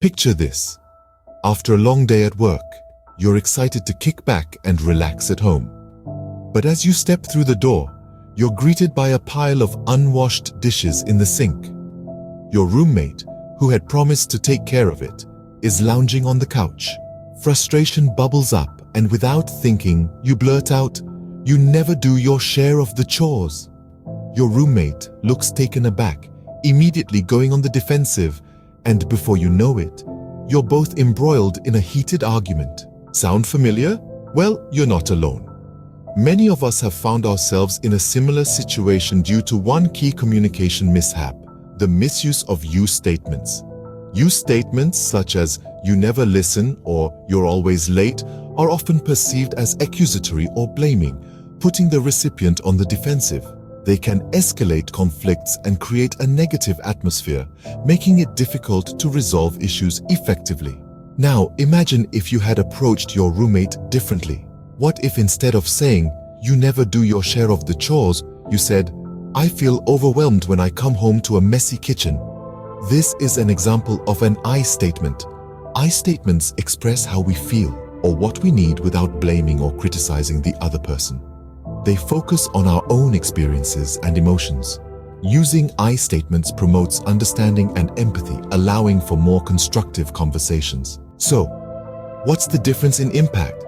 Picture this. After a long day at work, you're excited to kick back and relax at home. But as you step through the door, you're greeted by a pile of unwashed dishes in the sink. Your roommate, who had promised to take care of it, is lounging on the couch. Frustration bubbles up, and without thinking, you blurt out, "You never do your share of the chores." Your roommate looks taken aback, immediately going on the defensive, and before you know it, you're both embroiled in a heated argument. Sound familiar? Well, you're not alone. Many of us have found ourselves in a similar situation due to one key communication mishap: the misuse of you statements. You statements such as "you never listen" or "you're always late" are often perceived as accusatory or blaming, putting the recipient on the defensive. They can escalate conflicts and create a negative atmosphere, making it difficult to resolve issues effectively. Now, imagine if you had approached your roommate differently. What if instead of saying, "You never do your share of the chores," you said, "I feel overwhelmed when I come home to a messy kitchen"? This is an example of an I statement. I statements express how we feel or what we need without blaming or criticizing the other person. They focus on our own experiences and emotions. Using I statements promotes understanding and empathy, allowing for more constructive conversations. So, what's the difference in impact?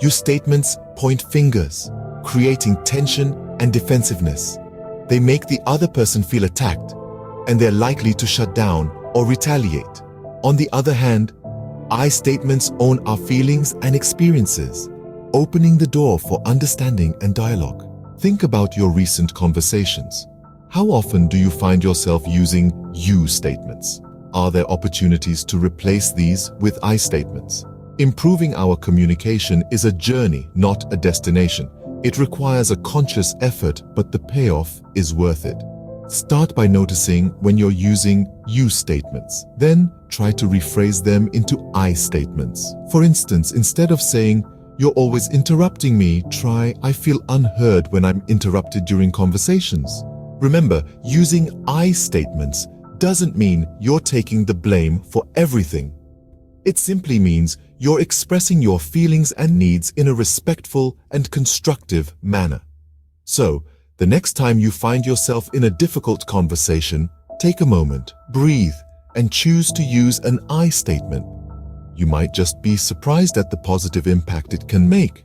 Your statements point fingers, creating tension and defensiveness. They make the other person feel attacked, and they're likely to shut down or retaliate. On the other hand, I statements own our feelings and experiences, opening the door for understanding and dialogue. Think about your recent conversations. How often do you find yourself using you statements? Are there opportunities to replace these with I statements? Improving our communication is a journey, not a destination. It requires a conscious effort, but the payoff is worth it. Start by noticing when you're using you statements. Then try to rephrase them into I statements. For instance, instead of saying, "You're always interrupting me," try, "I feel unheard when I'm interrupted during conversations." Remember, using I statements doesn't mean you're taking the blame for everything. It simply means you're expressing your feelings and needs in a respectful and constructive manner. So, the next time you find yourself in a difficult conversation, take a moment, breathe, and choose to use an I statement. You might just be surprised at the positive impact it can make.